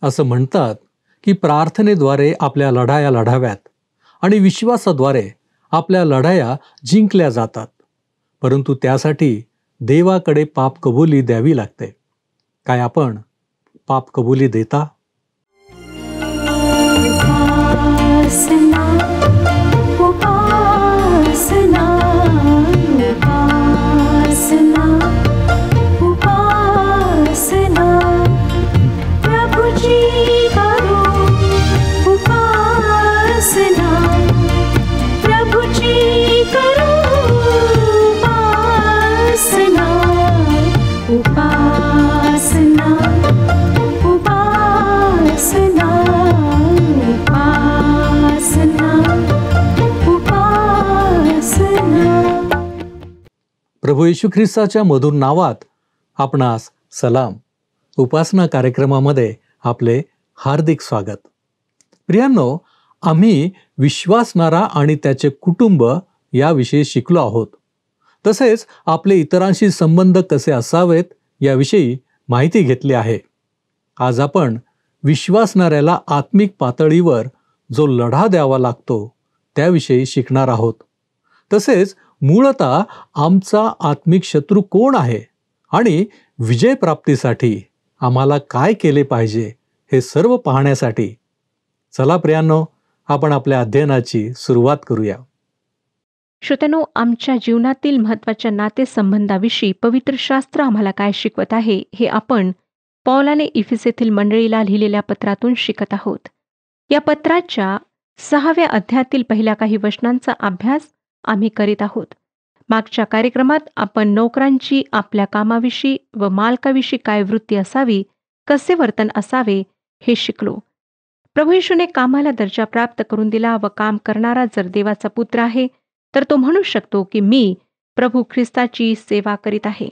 असं म्हणतात की प्रार्थनेद्वारे आपल्या लढाया लढाव्यात आणि विश्वासाद्वारे आपल्या लढाया जिंकल्या जातात. परंतु त्यासाठी देवाकडे पाप कबुली द्यावी लागते. काय आपण पाप कबुली देता? उपासना, उपासना, उपासना, उपासना, प्रभुजी करो उपासना, प्रभुजी करो उपासना, उपासना, उपासना, उपासना, उपासना. प्रभू येशू ख्रिस्ताच्या मधुर नावात आपणास सलाम. उपासना कार्यक्रमामध्ये आपले हार्दिक स्वागत. प्रियांनो, आम्ही विश्वासणारा आणि त्याचे कुटुंब याविषयी शिकलो आहोत. तसेच आपले इतरांशी संबंध कसे असावेत याविषयी माहिती घेतली आहे. आज आपण विश्वासणाऱ्याला आत्मिक पातळीवर जो लढा द्यावा लागतो त्याविषयी शिकणार आहोत. तसेच मूळतः आमचा आत्मिक शत्रू कोण आहे आणि विजय प्राप्तीसाठी आम्हाला काय केले पाहिजे हे सर्व पाहण्यासाठी चला प्रियांनो, आपण आपल्या अध्ययनाची सुरुवात करूया. श्रोत्यांनो, आमच्या जीवनातील महत्त्वाच्या नातेसंबंधाविषयी पवित्र शास्त्र आम्हाला काय शिकवत आहे हे आपण पौलाने इफिसेतील मंडळीला लिहिलेल्या पत्रातून शिकत आहोत. या पत्राच्या 6व्या अध्यायातील पहिल्या काही वचनांचा अभ्यास आम्ही करीत आहोत. मागच्या कार्यक्रमात आपण नोकरांची आपल्या कामाविषयी व मालकाविषयी काय वृत्ती असावी, कसे वर्तन असावे हे शिकलो. प्रभू येशूने कामाला दर्जा प्राप्त करून दिला व काम करणारा जर देवाचा पुत्र आहे तर तो म्हणू शकतो की मी प्रभू ख्रिस्ताची सेवा करीत आहे.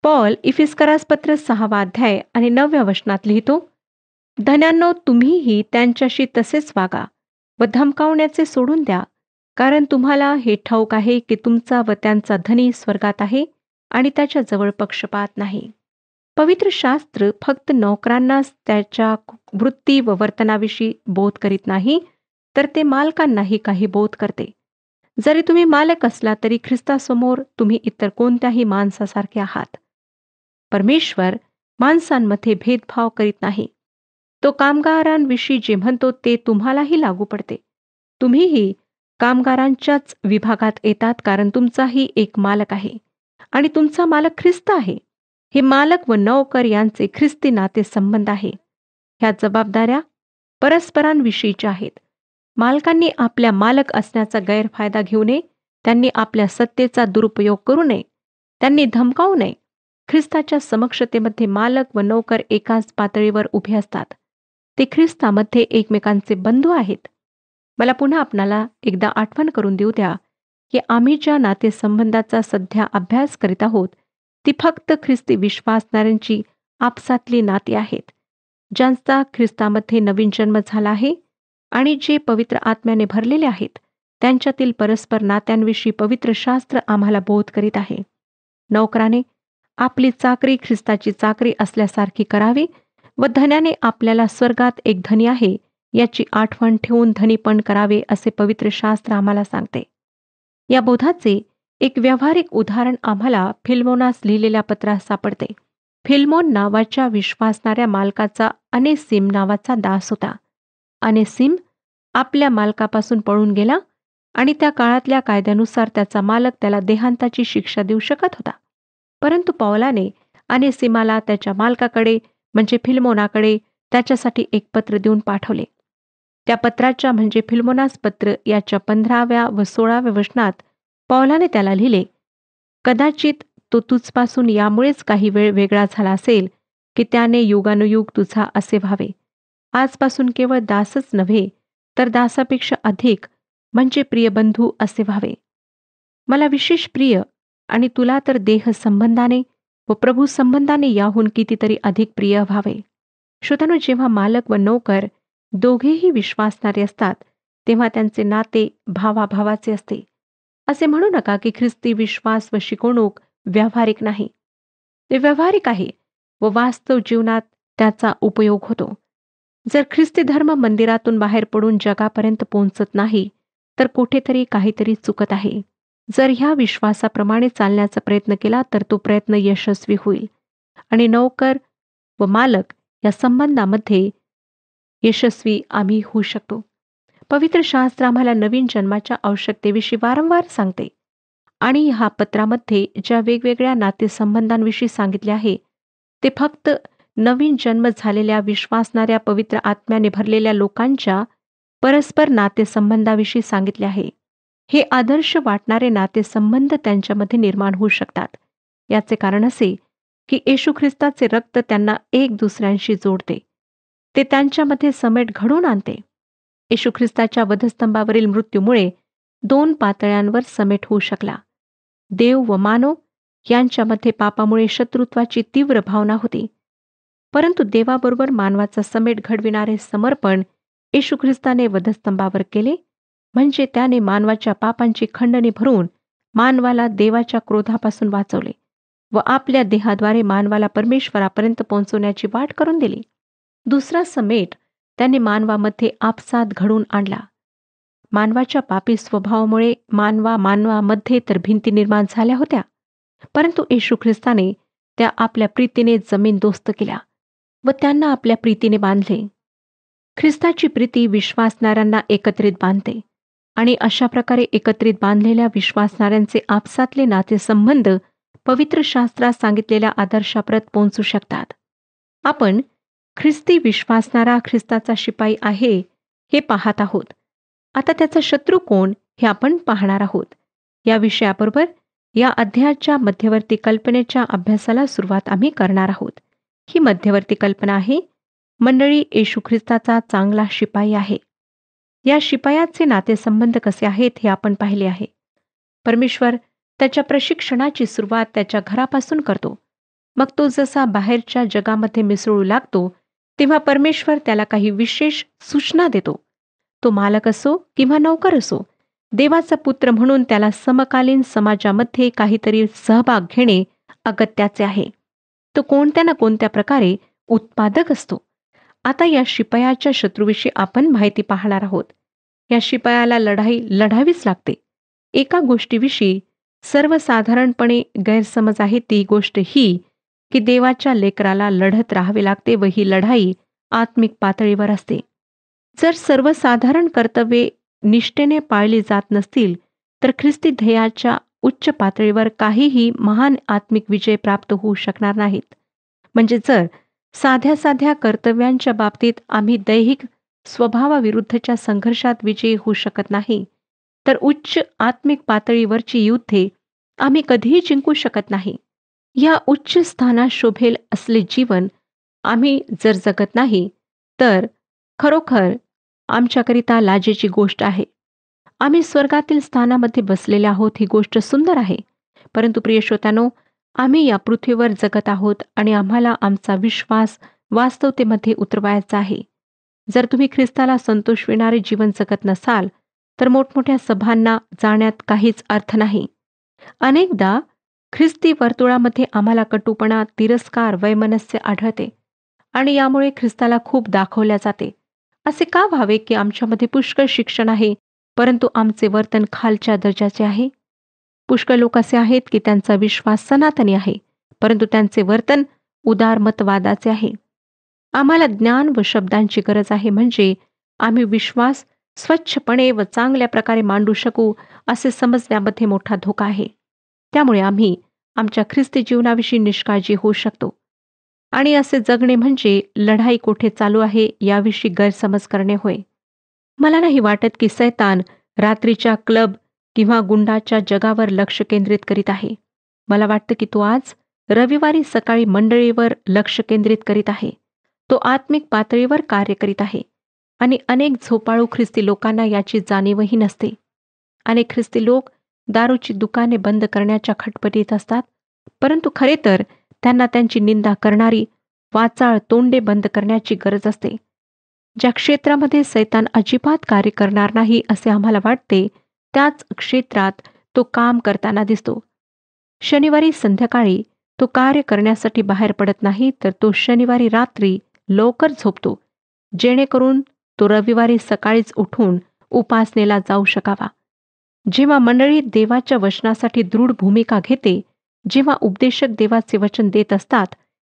पॉल इफिस्करास पत्र 6वा अध्याय आणि 9व्या वचनात लिहितो, धन्यांनो, तुम्हीही त्यांच्याशी तसेच वागा व धमकावण्याचे सोडून द्या, कारण तुम्हाला हे ठाऊक आहे की तुमचा व त्यांचा धनी स्वर्गात आहे आणि त्याच्याजवळ पक्षपात नाही. पवित्र शास्त्र फक्त नोकरांनाच त्याच्या वृत्ती व वर्तनाविषयी बोध करीत नाही, तर ते मालकांनाही काही बोध करते. जरी तुम्ही मालक असला तरी ख्रिस्तासमोर तुम्ही इतर कोणत्याही माणसासारखे आहात. परमेश्वर माणसांमध्ये भेदभाव करीत नाही. तो कामगारांविषयी जे म्हणतो ते तुम्हालाही लागू पडते. तुम्हीही कामगारांच्याच विभागात येतात, कारण तुमचाही एक मालक आहे आणि तुमचा मालक ख्रिस्त आहे. हे मालक व नोकर यांचे ख्रिस्ती नाते संबंध आहे. ह्या जबाबदाऱ्या परस्परांविषयीच्या आहेत. मालकांनी आपल्या मालक असण्याचा गैरफायदा घेऊ नये. त्यांनी आपल्या सत्तेचा दुरुपयोग करू नये. त्यांनी धमकावू नये. ख्रिस्ताच्या समक्षतेमध्ये मालक व नोकर एकाच पातळीवर उभे असतात. ते ख्रिस्तामध्ये एकमेकांचे बंधू आहेत. मला पुन्हा आपणाला एकदा आठवण करून देऊ द्या की आम्ही ज्या नातेसंबंधाचा सध्या अभ्यास करीत आहोत ती फक्त ख्रिस्ती विश्वासणाऱ्यांची आपसातली नाती आहेत, ज्यांचा ख्रिस्तामध्ये नवीन जन्म झाला आहे आणि जे पवित्र आत्म्याने भरलेले आहेत. त्यांच्यातील परस्पर नात्यांविषयी पवित्र शास्त्र आम्हाला बोध करीत आहे. नोकराने आपली चाकरी ख्रिस्ताची चाकरी असल्यासारखी करावी व धन्याने आपल्याला स्वर्गात एक धनी आहे याची आठवण ठेवून धनीपण करावे असे पवित्र शास्त्र आम्हाला सांगते. या बोधाचे एक व्यावहारिक उदाहरण आम्हाला फिल्मोनास लिहिलेल्या पत्रात सापडते. फिल्मोन नावाच्या विश्वासणाऱ्या मालकाचा अनेसिम नावाचा दास होता. अनेसिम आपल्या मालकापासून पळून गेला आणि त्या काळातल्या कायद्यानुसार त्याचा मालक त्याला देहांताची शिक्षा देऊ शकत होता. परंतु पौलाने अनेसिमाला त्याच्या मालकाकडे म्हणजे फिल्मोनाकडे त्याच्यासाठी एक पत्र देऊन पाठवले. त्या पत्राच्या म्हणजे फिल्मोनास पत्र याच्या 15व्या व 16व्या वचनात पौलाने त्याला लिहिले, कदाचित तो तुझपासून यामुळेच काही वेळ वेगळा झाला असेल की त्याने युगानुयुग तुझा असे व्हावे. आजपासून केवळ दासच नव्हे तर दासापेक्षा अधिक म्हणजे प्रियबंधू असे व्हावे. मला विशेष प्रिय आणि तुला तर देह संबंधाने व प्रभू संबंधाने याहून कितीतरी अधिक प्रिय व्हावे. श्रोत्यांनो, जेव्हा मालक व नोकर दोघेही विश्वासणारे असतात तेव्हा त्यांचे नाते भावाभावाचे असते. असे म्हणू नका की ख्रिस्ती विश्वास व शिकवणूक व्यावहारिक नाही. ते व्यावहारिक आहे व वास्तव जीवनात त्याचा उपयोग होतो. जर ख्रिस्ती धर्म मंदिरातून बाहेर पडून जगापर्यंत पोहोचत नाही, तर कुठेतरी काहीतरी चुकत आहे. जर ह्या विश्वासाप्रमाणे चालण्याचा प्रयत्न केला तर तो प्रयत्न यशस्वी होईल आणि नोकर व मालक या संबंधामध्ये यशस्वी आम्ही होऊ शकतो. पवित्र शास्त्र आम्हाला नवीन जन्माच्या आवश्यकतेविषयी वारंवार सांगते आणि ह्या पत्रामध्ये ज्या वेगवेगळ्या नातेसंबंधांविषयी सांगितले आहे, ते फक्त नवीन जन्म झालेल्या विश्वासणाऱ्या पवित्र आत्म्याने भरलेल्या लोकांच्या परस्पर नातेसंबंधाविषयी सांगितले आहे. हे आदर्श वाटणारे नातेसंबंध त्यांच्यामध्ये निर्माण होऊ शकतात. याचे कारण असे की येशू ख्रिस्ताचे रक्त त्यांना एक दुसऱ्यांशी जोडते. ते त्यांच्यामध्ये समेट घडवून आणते. येशू ख्रिस्ताच्या वधस्तंभावरील मृत्यूमुळे 2 पातळ्यांवर समेट होऊ शकला. देव व मानव यांच्यामध्ये पापामुळे शत्रुत्वाची तीव्र भावना होती. परंतु देवाबरोबर मानवाचा समेट घडविणारे समर्पण येशू ख्रिस्ताने वधस्तंभावर केले, म्हणजे त्याने मानवाच्या पापांची खंडणी भरून मानवाला देवाच्या क्रोधापासून वाचवले व आपल्या देहाद्वारे मानवाला परमेश्वरापर्यंत पोहोचवण्याची वाट करून दिली. दुसरा समेट त्याने मानवामध्ये आपसात घडवून आणला. मानवाच्या पापी स्वभावामुळे मानवामध्ये तर भिंती निर्माण झाल्या होत्या, परंतु येशू ख्रिस्ताने त्या आपल्या प्रीतीने जमीनदोस्त केल्या व त्यांना आपल्या प्रीतीने बांधले. ख्रिस्ताची प्रीती विश्वासणाऱ्यांना एकत्रित बांधते आणि अशा प्रकारे एकत्रित बांधलेल्या विश्वासणाऱ्यांचे आपसातले नातेसंबंध पवित्र शास्त्रात सांगितलेल्या आदर्शाप्रत पोहोचू शकतात. आपण ख्रिस्ती विश्वासणारा ख्रिस्ताचा शिपाई आहे हे पाहत आहोत. आता त्याचा शत्रू कोण हे आपण पाहणार आहोत. या विषयाबरोबर या अध्यायाच्या मध्यवर्ती कल्पनेच्या अभ्यासाला सुरुवात आम्ही करणार आहोत. ही मध्यवर्ती कल्पना आहे, मंडळी येशू ख्रिस्ताचा चांगला शिपाई आहे. या शिपायाचे नातेसंबंध कसे आहेत हे आपण पाहिले आहे. परमेश्वर त्याच्या प्रशिक्षणाची सुरुवात त्याच्या घरापासून करतो. मग तो जसा बाहेरच्या जगामध्ये मिसळू लागतो, तेव्हा परमेश्वर त्याला काही विशेष सूचना देतो. तो मालक असो किंवा नौकर असो, देवाचा पुत्र म्हणून त्याला समकालीन समाजामध्ये काहीतरी सहभाग घेणे अगत्याचे आहे. तो कोणत्या ना कोणत्या प्रकारे उत्पादक असतो. आता या शिपायाच्या शत्रूविषयी आपण माहिती पाहणार आहोत. या शिपायाला लढाई लढावीच लागते. एका गोष्टीविषयी सर्वसाधारणपणे गैरसमज आहे, ती गोष्ट ही की देवाच्या लेकराला लढत राहावे लागते व ही लढाई आत्मिक पातळीवर असते. जर सर्वसाधारण कर्तव्ये निष्ठेने पाळली जात नसतील, तर ख्रिस्ती ध्येयाच्या उच्च पातळीवर काहीही महान आत्मिक विजय प्राप्त होऊ शकणार नाहीत. म्हणजे जर साध्या साध्या कर्तव्यांच्या बाबतीत आम्ही दैहिक स्वभावाविरुद्धच्या संघर्षात विजयी होऊ शकत नाही, तर उच्च आत्मिक पातळीवरची युद्धे आम्ही कधीही जिंकू शकत नाही. या उच्च स्थानात शोभेल असले जीवन आम्ही जर जगत नाही, तर खरोखर आमच्याकरिता लाजेची गोष्ट आहे. आम्ही स्वर्गातील स्थानामध्ये बसलेले आहोत, ही गोष्ट सुंदर आहे. परंतु प्रिय श्रोत्यानो, आम्ही या पृथ्वीवर जगत आहोत आणि आम्हाला आमचा विश्वास वास्तवतेमध्ये उतरवायचा आहे. जर तुम्ही ख्रिस्ताला संतोषविणारे जीवन जगत नसाल, तर मोठमोठ्या सभांना जाण्यात काहीच अर्थ नाही. अनेकदा ख्रिस्ती वर्तुळामध्ये आम्हाला कटुपणा, तिरस्कार, वैमनस्य आढळते आणि यामुळे ख्रिस्ताला खूप दाखवल्या जाते. असे का व्हावे की आमच्यामध्ये पुष्कळ शिक्षण आहे, परंतु आमचे वर्तन खालच्या दर्जाचे आहे? पुष्कळ लोक असे आहेत की त्यांचा विश्वास सनातनी आहे, परंतु त्यांचे वर्तन उदारमतवादाचे आहे. आम्हाला ज्ञान व शब्दांची गरज आहे, म्हणजे आम्ही विश्वास स्वच्छपणे व चांगल्या प्रकारे मांडू शकू असे समजण्यामध्ये मोठा धोका आहे. त्यामुळे आम्ही आमच्या ख्रिस्ती जीवनाविषयी निष्काळजी होऊ शकतो. आणि असे जगणे म्हणजे लढाई कोठे चालू आहे याविषयी गैरसमज करणे होय. मला नाही वाटत की सैतान रात्रीच्या क्लब किंवा गुंडाच्या जगावर लक्ष केंद्रित करीत आहे. मला वाटतं की तो आज रविवारी सकाळी मंडळीवर लक्ष केंद्रित करीत आहे. तो आत्मिक पातळीवर कार्य करीत आहे आणि अनेक झोपाळू ख्रिस्ती लोकांना याची जाणीवही नसते. अनेक ख्रिस्ती लोक दारूची दुकाने बंद करण्याच्या खटपटीत असतात, परंतु खरे तर त्यांना त्यांची निंदा करणारी वाचाळ तोंडे बंद करण्याची गरज असते. ज्या क्षेत्रामध्ये सैतान अजिबात कार्य करणार नाही असे आम्हाला वाटते, त्याच क्षेत्रात तो काम करताना दिसतो. शनिवारी संध्याकाळी तो कार्य करण्यासाठी बाहेर पडत नाही, तर तो शनिवारी रात्री लवकर झोपतो जेणेकरून तो रविवारी सकाळीच उठून उपासनेला जाऊ शकावा. जेव्हा मंडळी देवाच्या वचनासाठी दृढ भूमिका घेते, जेव्हा उपदेशक देवाचे वचन देत असतात,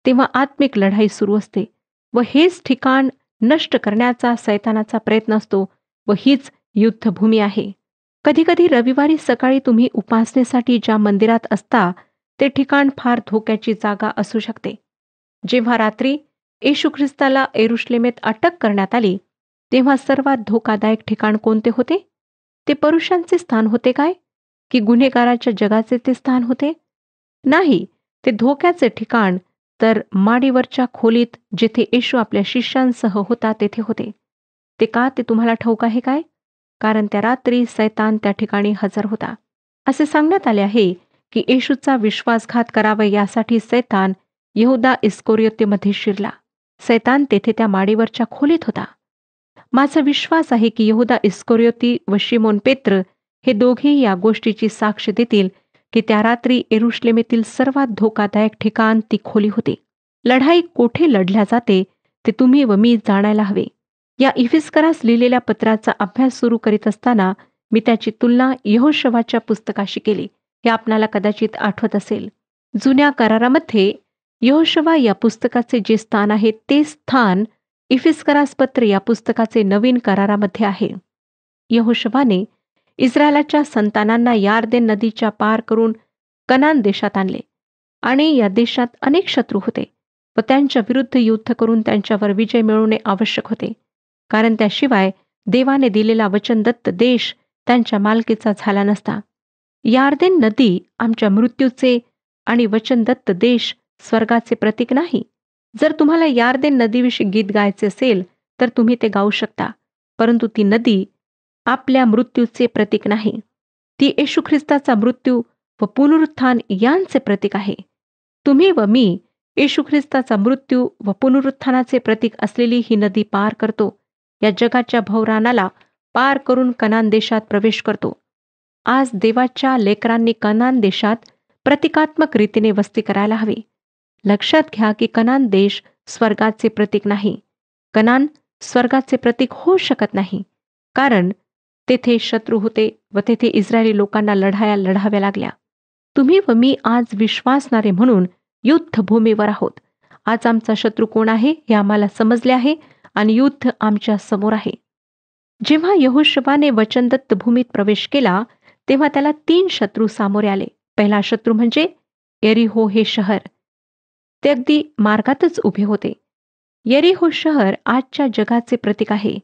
तेव्हा आत्मिक लढाई सुरू असते व हेच ठिकाण नष्ट करण्याचा सैतानाचा प्रयत्न असतो व हीच युद्धभूमी आहे. कधीकधी रविवारी सकाळी तुम्ही उपासनेसाठी ज्या मंदिरात असता ते ठिकाण फार धोक्याची जागा असू शकते. जेव्हा रात्री येशू ख्रिस्ताला येरुशलेमेत अटक करण्यात आली, तेव्हा सर्वात धोकादायक ठिकाण कोणते होते? ते पुरुषांचे स्थान होते काय, की गुन्हेगाराच्या जगाचे ते स्थान होते? नाही, ते धोक्याचे ठिकाण तर माडीवरच्या खोलीत जेथे येशू आपल्या शिष्यांसह होता तेथे होते. ते का ते तुम्हाला ठाऊक आहे काय? कारण त्या रात्री सैतान त्या ठिकाणी हजर होता. असे सांगण्यात आले आहे की येशूचा विश्वासघात करावा यासाठी सैतान यहुदा इस्करियोतीमध्ये शिरला. सैतान तेथे त्या माडीवरच्या खोलीत होता. माझा विश्वास आहे की यहुदा इस्करियोती व शिमोन पेत्र हे दोघेही या गोष्टीची साक्ष देतील की त्या रात्री येरुशलेमेतील सर्वात धोकादायक ठिकाण ती खोली होती. लढाई कोठे लढल्या जाते ते तुम्ही व मी जाणायला हवे. या इफिस्करास लिहिलेल्या पत्राचा अभ्यास सुरू करीत असताना मी त्याची तुलना यहोशवाच्या पुस्तकाशी केली. हे आपणाला कदाचित आठवत असेल. जुन्या करारामध्ये यहोशवा या पुस्तकाचे जे स्थान आहे ते स्थान इफिस्करास पत्र या पुस्तकाचे नवीन करारामध्ये आहे. यहोशवाने इस्रायलाच्या संतानांना यार्देन नदीच्या पार करून कनान देशात आणले आणि या देशात अनेक शत्रू होते व त्यांच्या विरुद्ध युद्ध करून त्यांच्यावर विजय मिळवणे आवश्यक होते, कारण त्याशिवाय देवाने दिलेला वचनदत्त देश त्यांच्या मालकीचा झाला नसता. यार्देन नदी आमच्या मृत्यूचे आणि वचनदत्त देश स्वर्गाचे प्रतीक नाही. जर तुम्हाला यार्देन नदीविषयी गीत गायचे असेल तर तुम्ही ते गाऊ शकता, परंतु ती नदी आपल्या मृत्यूचे प्रतीक नाही. ती येशू ख्रिस्ताचा मृत्यू व पुनरुत्थान यांचे प्रतीक आहे. तुम्ही व मी येशू ख्रिस्ताचा मृत्यू व पुनरुत्थानाचे प्रतीक असलेली ही नदी पार करतो. या जगाच्या भवरानाला पार करून कनान देशात प्रवेश करतो. आज देवाच्या लेकरांनी कनान देशात प्रतिकात्मक रीतीने वस्ती करायला हवी. लक्षात घ्या की कनान देश स्वर्गाचे प्रतीक नाही. कनान स्वर्गाचे प्रतीक होऊ शकत नाही, कारण तेथे शत्रू होते व तेथे इस्रायली लोकांना लढाया लढाव्या लागल्या. तुम्ही व मी आज विश्वासणारे म्हणून युद्धभूमीवर आहोत. आज आमचा शत्रू कोण आहे हे आम्हाला समजले आहे आणि युद्ध आमच्या समोर आहे. जेव्हा यहोशवाने वचनदत्त भूमीत प्रवेश केला तेव्हा त्याला 3 शत्रू सामोरे आले. पहिला शत्रू म्हणजे यरीहो हे शहर. ते अगदी मार्गातच उभे होते. यरीहो शहर आजच्या जगाचे प्रतीक आहे.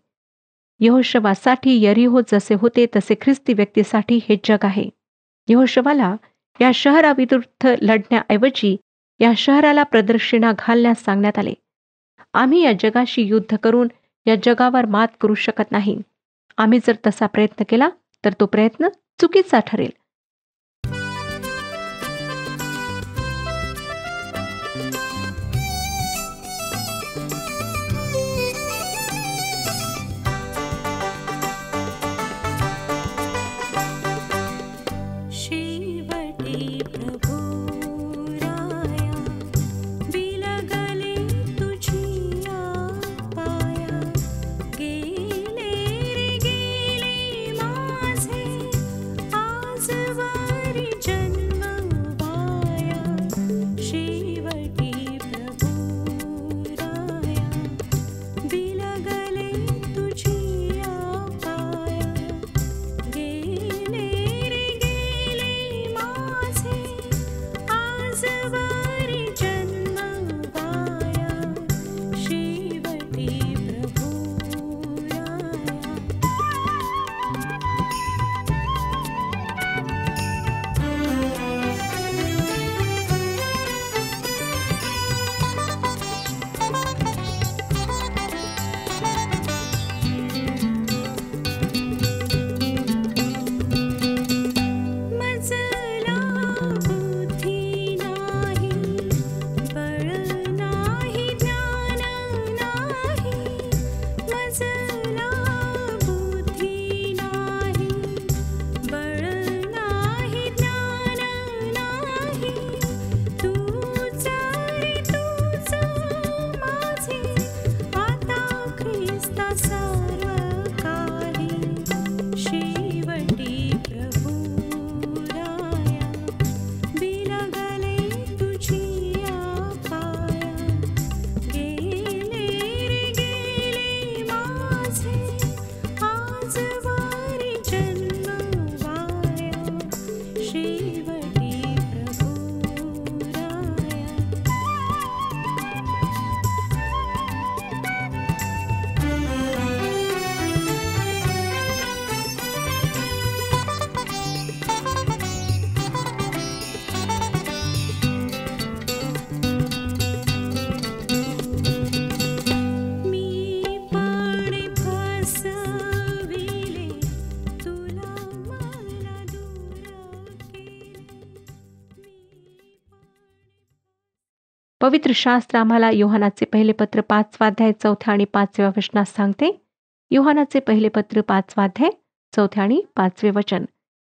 यहोशवासाठी यरीहो जसे होते तसे ख्रिस्ती व्यक्तीसाठी हे जग आहे. यहोशवाला या शहराविरुद्ध लढण्याऐवजी या शहराला प्रदक्षिणा घालण्यास सांगण्यात आले. आम्ही या जगाशी युद्ध करून या जगावर मात करू शकत नाही. आम्ही जर तसा प्रयत्न केला तर तो प्रयत्न चुकीचा ठरेल. गेले रे गेले माझे आज पवित्र शास्त्र आम्हाला योहानाचे पहिले पत्र 5 अध्याय 4 आणि 5 वचनात सांगते. योहानाचे पहिले पत्र 5 अध्याय 4 आणि 5 वचन.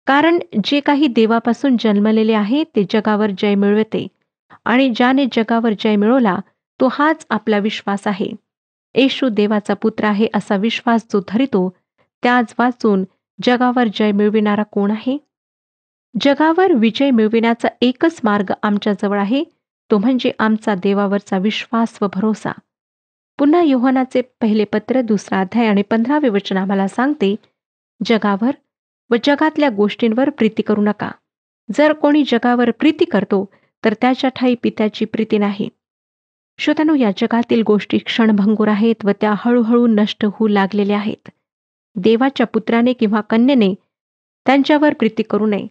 कारण जे काही देवापासून जन्मलेले आहे ते जगावर जय मिळवते, आणि ज्याने जगावर जय मिळवला तो हाच आपला विश्वास आहे. येशू देवाचा पुत्र आहे असा विश्वास जो धरितो त्याच वाचून जगावर जय मिळविणारा कोण आहे? जगावर विजय मिळविण्याचा एकच मार्ग आमच्याजवळ आहे, तो म्हणजे आमचा देवावरचा विश्वास व भरोसा. पुन्हा योहानाचे पहिले पत्र 2 अध्याय आणि 15 वचन आम्हाला सांगते, जगावर व जगातल्या गोष्टींवर प्रीती करू नका. जर कोणी जगावर प्रीती करतो तर त्याच्या ठायी पित्याची प्रीती नाही. श्रोत्यानो, या जगातील गोष्टी क्षणभंगूर आहेत व त्या हळूहळू नष्ट होऊ लागलेल्या आहेत. देवाच्या पुत्राने किंवा कन्येने त्यांच्यावर प्रीती करू नये.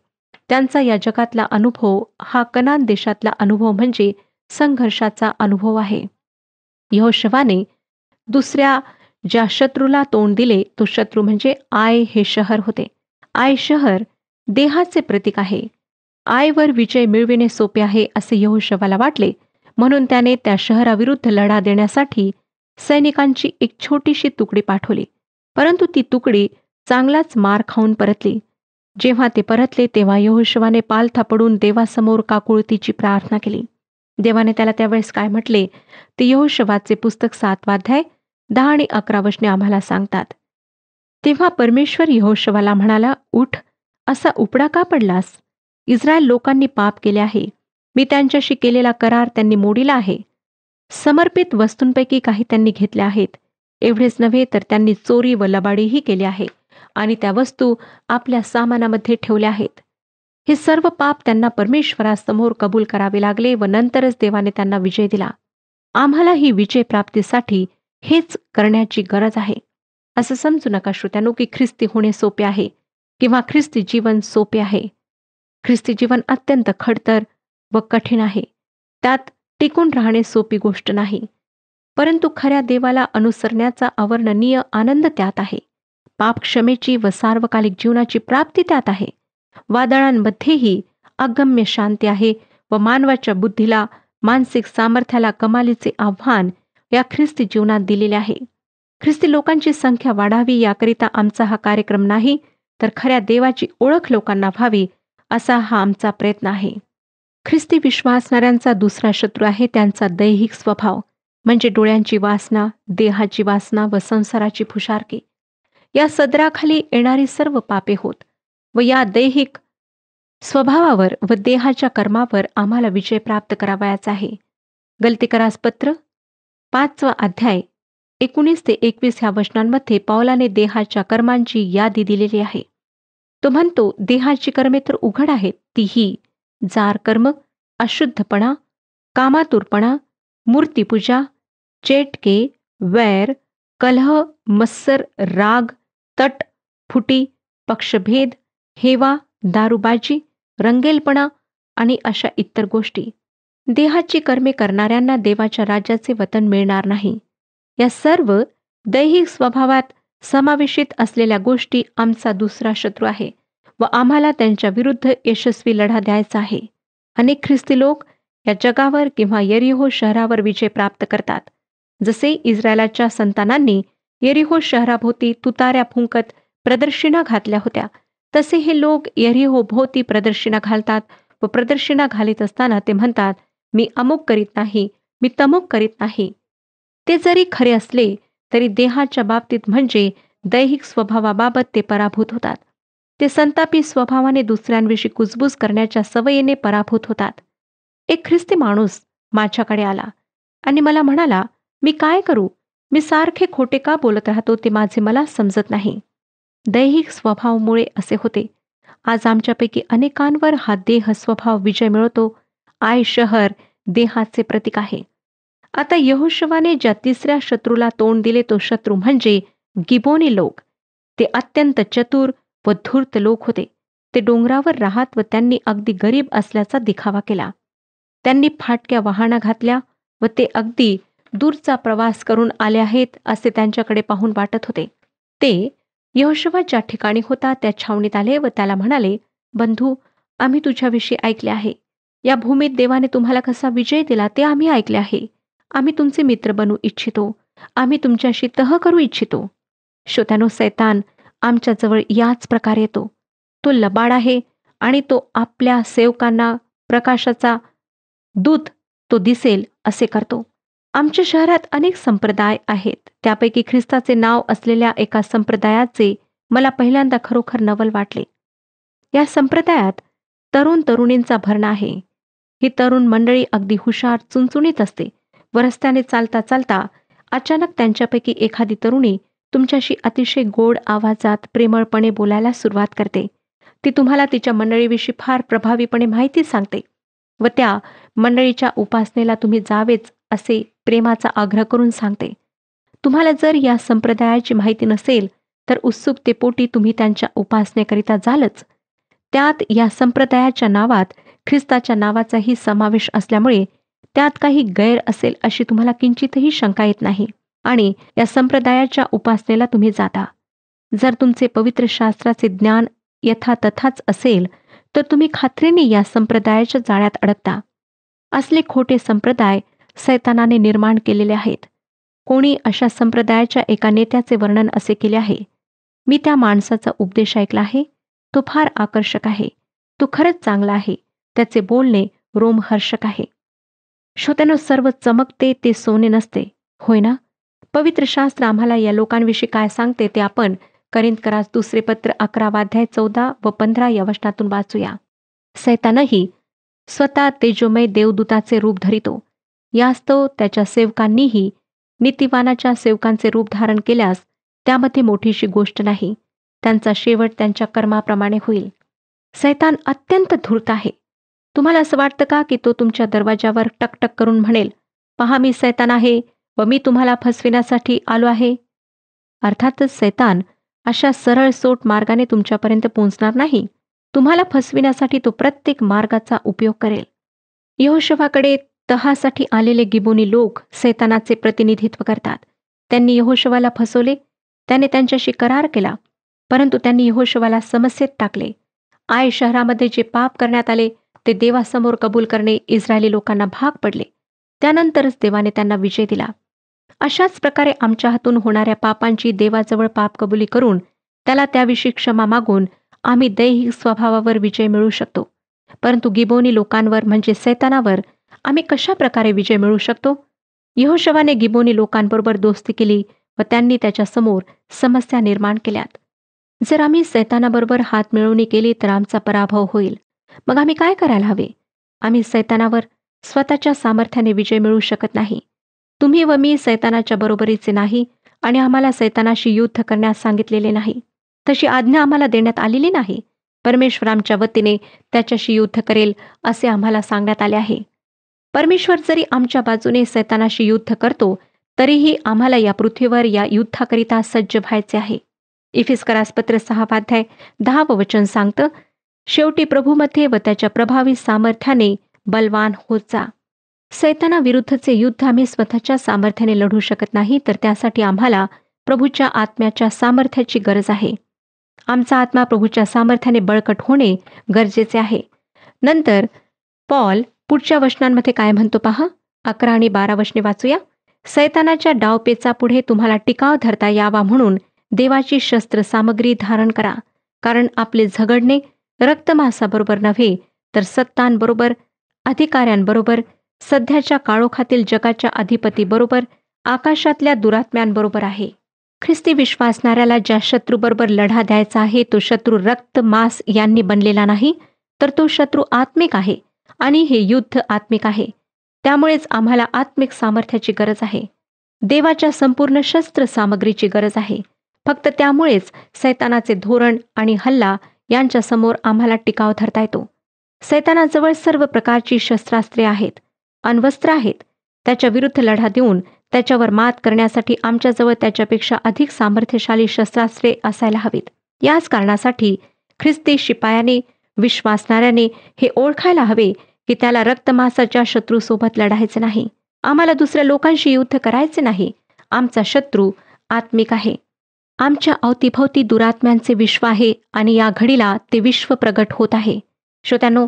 त्यांचा या जगातला अनुभव हा कनान देशातला अनुभव म्हणजे संघर्षाचा अनुभव आहे. यहोशवाने दुसऱ्या ज्या शत्रूला तोंड दिले तो शत्रू म्हणजे आय हे शहर होते. आय शहर देहाचे प्रतीक आहे. आयवर विजय मिळविणे सोपे आहे असे यहोशवाला वाटले, म्हणून त्याने त्या शहराविरुद्ध लढा देण्यासाठी सैनिकांची एक छोटीशी तुकडी पाठवली. परंतु ती तुकडी चांगलाच मार खाऊन परतली. जेव्हा ते परतले तेव्हा यहोशवाने पालथा पडून देवासमोर काकुळतीची प्रार्थना केली. देवाने त्याला त्यावेळेस काय म्हटले ते यहोशवाचे पुस्तक 7 अध्याय 10 आणि 11 वचने आम्हाला सांगतात. तेव्हा परमेश्वर यहोशवाला म्हणाला, उठ, असा उपडा का पडलास? इस्रायल लोकांनी पाप केले आहे. मी त्यांच्याशी केलेला करार त्यांनी मोडीला आहे. समर्पित वस्तूंपैकी काही त्यांनी घेतल्या आहेत. एवढेच नव्हे तर त्यांनी चोरी व लबाडीही केली आहे आणि त्या वस्तू आपल्या सामानामध्ये ठेवल्या आहेत. हे सर्व पाप त्यांना परमेश्वरासमोर कबूल करावे लागले व नंतरच देवाने त्यांना विजय दिला. आम्हाला ही विजय प्राप्तीसाठी हेच करण्याची गरज आहे. असं समजू नका श्रोत्यानो की ख्रिस्ती होणे सोपे आहे किंवा ख्रिस्ती जीवन सोपे आहे. ख्रिस्ती जीवन अत्यंत खडतर व कठीण आहे. त्यात टिकून राहणे सोपी गोष्ट नाही. परंतु खऱ्या देवाला अनुसरण्याचा अवर्णनीय आनंद त्यात आहे. पाप क्षमेची व सार्वकालिक जीवनाची प्राप्ती त्यात आहे. वादळांमध्येही अगम्य शांती आहे व मानवाच्या बुद्धीला, मानसिक सामर्थ्याला कमालीचे आव्हान या ख्रिस्ती जीवनात दिलेले आहे. ख्रिस्ती लोकांची संख्या वाढावी याकरिता आमचा हा कार्यक्रम नाही, तर खऱ्या देवाची ओळख लोकांना व्हावी असा हा आमचा प्रयत्न आहे. ख्रिस्ती विश्वासणाऱ्यांचा दुसरा शत्रू आहे त्यांचा दैहिक स्वभाव, म्हणजे डोळ्यांची वासना, देहाची वासना व संसाराची फुशारकी. या सदराखाली येणारी सर्व पापे होत व या दैहिक स्वभावावर व देहाच्या कर्मावर आम्हाला विजय प्राप्त करावयाचा आहे. गलतीकरास पत्र 5 अध्याय 19 ते 21 ह्या वचनांमध्ये पौलाने देहाच्या कर्मांची यादी दिलेली आहे. तो म्हणतो, देहाची कर्मे तर उघड आहेत, तीही जार कर्म, अशुद्धपणा, कामातुरपणा, मूर्तीपूजा, चेटके, वैर, कलह, मत्सर, राग, तट, फुटी, पक्षभेद, हेवा, दारूबाजी, रंगेलपणा आणि अशा इतर गोष्टी. देहाची कर्मे करणाऱ्यांना देवाच्या राज्याचे वतन मिळणार नाही. या सर्व दैहिक स्वभावात समावेशित असलेल्या गोष्टी आमचा दुसरा शत्रू आहे व आम्हाला त्यांच्या विरुद्ध यशस्वी लढा द्यायचा आहे. अनेक ख्रिस्ती लोक या जगावर किंवा यरीहो शहरावर विजय प्राप्त करतात. जसे इस्रायलाच्या संतानांनी यरीहो शहराभोवती तुताऱ्या फुंकत प्रदर्शिना घातल्या होत्या, तसे हे लोक यरीहो भोवती प्रदर्शिना घालतात व प्रदर्शिना घालीत असताना ते म्हणतात, मी अमुक करीत नाही, मी तमुक करीत नाही. ते जरी खरे असले तरी देहाच्या बाबतीत म्हणजे दैहिक स्वभावाबाबत ते पराभूत होतात. ते संतापी स्वभावाने दुसऱ्यांविषयी कुजबूज करण्याच्या सवयीने पराभूत होतात. एक ख्रिस्ती माणूस माझ्याकडे आला आणि मला म्हणाला, मी काय करू? मी सारखे खोटे का बोलत राहतो ते माझे मला समजत नाही. दैहिक स्वभावामुळे असे होते. आज आमच्यापैकी अनेकांवर हा देह स्वभाव विजय मिळवतो. आय शहर देहाचे प्रतीक आहे. आता यहोशवाने ज्या तिसऱ्या शत्रूला तोंड दिले तो शत्रू म्हणजे गिबोनी लोक. ते अत्यंत चतुर व धूर्त लोक होते. ते डोंगरावर राहत व त्यांनी अगदी गरीब असल्याचा दिखावा केला. त्यांनी फाटक्या वाहना घातल्या व ते अगदी दूरचा प्रवास करून आले आहेत असे त्यांच्याकडे पाहून वाटत होते. ते यहोशवा ज्या ठिकाणी होता त्या छावणीत आले व त्याला म्हणाले, बंधू, आम्ही तुझ्याविषयी ऐकले आहे. या भूमीत देवाने तुम्हाला कसा विजय दिला ते आम्ही ऐकले आहे. आम्ही तुमचे मित्र बनू इच्छितो. आम्ही तुमच्याशी तह करू इच्छितो. श्रोत्यानो, सैतान आमच्याजवळ याच प्रकारे येतो. तो लबाड आहे आणि तो आपल्या सेवकांना प्रकाशाचा दूत तो दिसेल असे करतो. आमच्या शहरात अनेक संप्रदाय आहेत. त्यापैकी ख्रिस्ताचे नाव असलेल्या एका संप्रदायाचे मला पहिल्यांदा खरोखर नवल वाटले. या संप्रदायात तरुण तरुणींचा भरणा आहे. ही तरुण मंडळी अगदी हुशार, चुणचुणीत असते व रस्त्याने चालता चालता अचानक त्यांच्यापैकी एखादी तरुणी तुमच्याशी अतिशय गोड आवाजात प्रेमळपणे बोलायला सुरुवात करते. ती तुम्हाला तिच्या मंडळीविषयी फार प्रभावीपणे माहिती सांगते व त्या मंडळीच्या उपासनेला तुम्ही जावेच असे प्रेमाचा आग्रह करून सांगते. तुम्हाला जर या संप्रदायाची माहिती नसेल तर उत्सुकतेपोटी तुम्ही त्यांच्या उपासनेकरिता जालच. त्यात या संप्रदायाच्या नावात ख्रिस्ताच्या नावाचाही समावेश असल्यामुळे त्यात काही गैर असेल अशी तुम्हाला किंचितही शंका येत नाही आणि या संप्रदायाच्या उपासनेला तुम्ही जाता. जर तुमचे पवित्र शास्त्राचे ज्ञान यथातथाच असेल तर तुम्ही खात्रीने या संप्रदायाच्या जाळ्यात अडकता. असले खोटे संप्रदाय सैतानाने निर्माण केलेले आहेत. कोणी अशा संप्रदायाच्या एका नेत्याचे वर्णन असे केले आहे, मी त्या माणसाचा उपदेश ऐकला आहे. तो फार आकर्षक आहे. तो खरंच चांगला आहे. त्याचे बोलणे रोमहर्षक आहे. श्रोत्यानो, सर्व चमकते ते सोने नसते, होय ना? पवित्र शास्त्र आम्हाला या लोकांविषयी काय सांगते ते आपण करिंथकरास दुसरे पत्र 11 अध्याय 14 व 15 या वचनातून वाचूया. सैतानही स्वतः तेजोमय देवदूताचे रूप धरितो. यास्तव त्याच्या सेवकांनीही नीतिवानाच्या सेवकांचे रूप धारण केल्यास त्यामध्ये मोठीशी गोष्ट नाही. त्यांचा शेवट त्यांच्या कर्माप्रमाणे होईल. सैतान अत्यंत धूर्त आहे. तुम्हाला असं वाटतं का की तो तुमच्या दरवाजावर टकटक करून म्हणेल, पहा मी सैतान आहे व मी तुम्हाला फसविण्यासाठी आलो आहे? अर्थातच सैतान अशा सरळ सोट मार्गाने तुमच्यापर्यंत पोहोचणार नाही. तुम्हाला फसविण्यासाठी तो प्रत्येक मार्गाचा उपयोग करेल. यहोशवाकडे तहासाठी आलेले गिबोनी लोक सैतानाचे प्रतिनिधित्व करतात. त्यांनी यहोशवाला फसवले. त्याने त्यांच्याशी करार केला, परंतु त्यांनी यहोशवाला समस्येत टाकले. आय शहरामध्ये जे पाप करण्यात आले ते देवासमोर कबूल करणे इस्रायली लोकांना भाग पडले. त्यानंतरच देवाने त्यांना विजय दिला. अशाच प्रकारे आमच्या हातून होणाऱ्या पापांची देवाजवळ पाप कबुली करून त्याला त्याविषयी क्षमा मागून आम्ही दैहिक स्वभावावर विजय मिळवू शकतो. परंतु गिबोनी लोकांवर म्हणजे सैतानावर आम्ही कशा प्रकारे विजय मिळवू शकतो? यहोशवाने गिबोनी लोकांबरोबर दोस्ती केली व त्यांनी त्याच्यासमोर समस्या निर्माण केल्यात. जर आम्ही सैतानाबरोबर हात मिळवणी केली तर आमचा पराभव होईल. मग आम्ही काय करायला हवे? आम्ही सैतानावर स्वतःच्या सामर्थ्याने विजय मिळवू शकत नाही. तुम्ही व मी सैतानाच्या बरोबरीचे नाही आणि आम्हाला सैतानाशी युद्ध करण्यास सांगितलेले नाही. तशी आज्ञा आम्हाला देण्यात आलेली नाही. परमेश्वर आमच्या वतीने त्याच्याशी युद्ध करेल असे आम्हाला सांगण्यात आले आहे. परमेश्वर जरी आमच्या बाजूने सैतानाशी युद्ध करतो तरीही आम्हाला या पृथ्वीवर या युद्धाकरिता सज्ज व्हायचे आहे. इफिसकरास पत्र 6 अध्याय 10 वचन सांगतं, शेवटी प्रभूमध्ये व त्याच्या प्रभावी सामर्थ्याने बलवान होत जा. सैतानाविरुद्धचे युद्ध आम्ही स्वतःच्या सामर्थ्याने लढू शकत नाही, तर त्यासाठी आम्हाला प्रभूच्या आत्म्याच्या सामर्थ्याची गरज आहे. आमचा आत्मा प्रभूच्या सामर्थ्याने बळकट होणे गरजेचे आहे. नंतर पॉल पुढच्या वचनांमध्ये काय म्हणतो पहा, 11 आणि 12 वचने वाचूया. सैतानाच्या डावपेचा पुढे तुम्हाला टिकाव धरता यावा म्हणून देवाची शस्त्र सामग्री धारण करा. कारण आपले झगडणे रक्तमांसाबरोबर नव्हे, तर सत्तांबरोबर, अधिकाऱ्यांबरोबर, सध्याच्या काळोखातील जगाच्या अधिपतीबरोबर, आकाशातल्या दुरात्म्यांबरोबर आहे. ख्रिस्ती विश्वासणाऱ्याला ज्या शत्रूबरोबर लढा द्यायचा आहे तो शत्रू रक्त मांस यांनी बनलेला नाही, तर तो शत्रू आत्मिक आहे आणि हे युद्ध आत्मिक आहे. त्यामुळेच आम्हाला आत्मिक सामर्थ्याची गरज आहे. देवाच्या संपूर्ण शस्त्र सामग्रीची गरज आहे. फक्त त्यामुळेच सैतानाचे धोरण आणि हल्ला यांच्यासमोर आम्हाला टिकाव धरता येतो. सैतानाजवळ सर्व प्रकारची शस्त्रास्त्रे आहेत, अण्वस्त्र आहेत. त्याच्या विरुद्ध लढा देऊन त्याच्यावर मात करण्यासाठी आमच्याजवळ त्याच्यापेक्षा अधिक सामर्थ्यशाली शस्त्रास्त्रे असायला हवीत. याच कारणासाठी ख्रिस्ती शिपायाने, विश्वासणाऱ्याने हे ओळखायला हवे की त्याला रक्तमांसाच्या शत्रूसोबत लढायचे नाही. आम्हाला दुसऱ्या लोकांशी युद्ध करायचे नाही. आमचा शत्रू आत्मिक आहे. आमच्या अवतीभोवती दुरात्म्यांचे विश्व आहे आणि या घडीला ते विश्व प्रगट होत आहे. श्रोत्यांनो,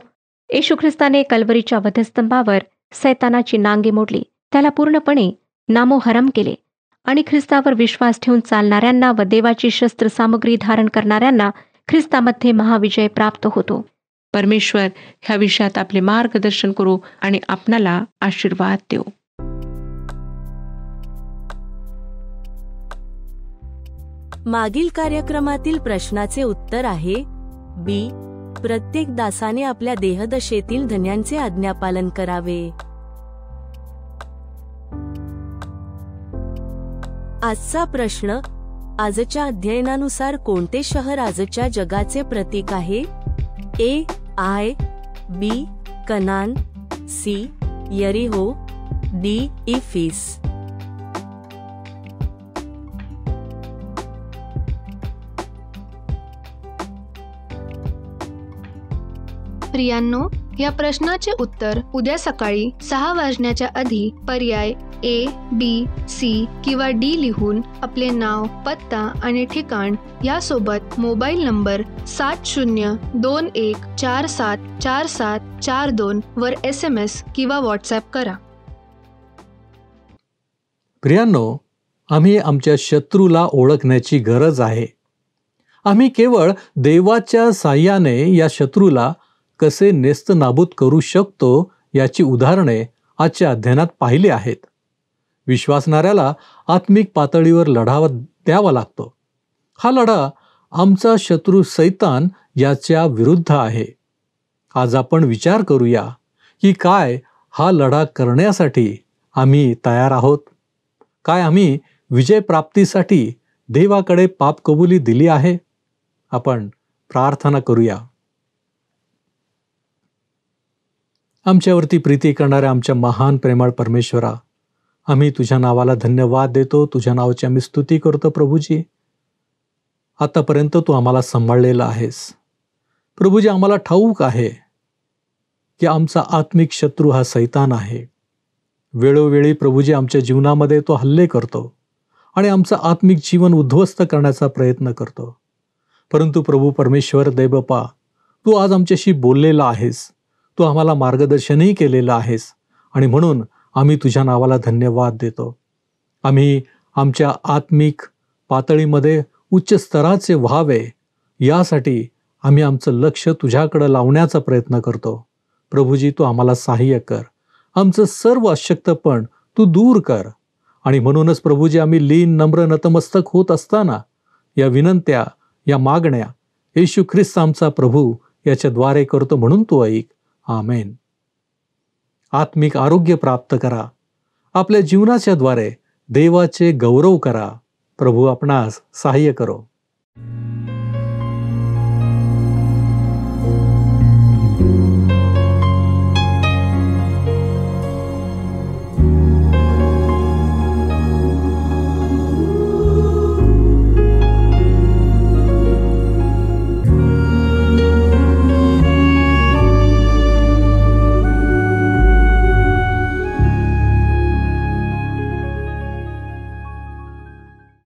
येशू ख्रिस्ताने कल्वरीच्या वधस्तंभावर सैतानाची नांगे मोडली, त्याला पूर्णपणे नामोहरम केले आणि ख्रिस्तावर विश्वास ठेवून चालणाऱ्यांना व देवाची शस्त्रसामग्री धारण करणाऱ्यांना ख्रिस्तामध्ये महाविजय प्राप्त होतो. परमेश्वर ह्या विषयात आपले मार्गदर्शन करू आणि आपणाला आशीर्वाद देऊ. मागील कार्यक्रमातील प्रश्नाचे उत्तर आहे बी. प्रत्येक दासाने आपल्या देहदशेतील धन्यांचे आज्ञापालन करावे. आजचा प्रश्न, आजच्या अध्ययनानुसार कोणते शहर आजच्या जगाचे प्रतीक आहे? A. Ai, B. Canaan, C. यरीहो, डी. इफिस. प्रियांनो, या प्रश्नाचे उत्तर उद्या सकाळी 6 वाजण्याच्या आधी पर्याय ए, बी, सी किंवा डी लिहून आपले नाव, पत्ता आणि ठिकाण यासोबत मोबाईल नंबर 7021474742 वर SMS किंवा व्हॉट्सॲप करा. प्रियांनो, आम्ही आमच्या शत्रूला ओळखण्याची गरज आहे. आम्ही केवळ देवाच्या साह्याने या शत्रूला कसे नेस्तनाबूत करू शकतो याची उदाहरणे आजच्या अध्ययनात पाहिली आहेत. विश्वासणाऱ्याला आत्मिक पातळीवर लढा द्यावा लागतो. हा लढा आमचा शत्रू सैतान याच्या विरुद्ध आहे. आज आपण विचार करूया की काय हा लढा करण्यासाठी आम्ही तयार आहोत. काय आम्ही विजय प्राप्तीसाठी देवाकडे पापकबुली दिली आहे. आपण प्रार्थना करूया. आमच्यावरती प्रीती करणाऱ्या आमच्या महान प्रेमळ परमेश्वरा, आम्ही तुझ्या नावाला धन्यवाद देतो. तुझ्या नावाची आम्ही स्तुती करतो. प्रभूजी, आतापर्यंत तू आम्हाला सांभाळलेला आहेस. प्रभूजी, आम्हाला ठाऊक आहे की आमचा आत्मिक शत्रू हा सैतान आहे. वेळोवेळी प्रभूजी आमच्या जीवनामध्ये तो हल्ले करतो आणि आमचं आत्मिक जीवन उद्ध्वस्त करण्याचा प्रयत्न करतो. परंतु प्रभू परमेश्वर देवबापा, तू आज आमच्याशी बोललेला आहेस. तू आम्हाला मार्गदर्शनही केलेलं आहेस आणि म्हणून आम्ही तुझ्या नावाला धन्यवाद देतो. आम्ही आमच्या आत्मिक पातळीमध्ये उच्च स्तराचे व्हावे यासाठी आम्ही आमचं लक्ष तुझ्याकडे लावण्याचा प्रयत्न करतो. प्रभूजी, तू आम्हाला सहाय्य कर. आमचं सर्व अशक्तपण तू दूर कर. आणि म्हणूनच प्रभूजी, आम्ही लीन, नम्र, नतमस्तक होत असताना या विनंत्या, या मागण्या येशू ख्रिस्त आमचा प्रभू याच्याद्वारे करतो, म्हणून तू ऐक. आमेन. आत्मिक आरोग्य प्राप्त करा. आपल्या जीवनाच्या द्वारे देवाचे गौरव करा. प्रभू आपणास सहाय्य करो.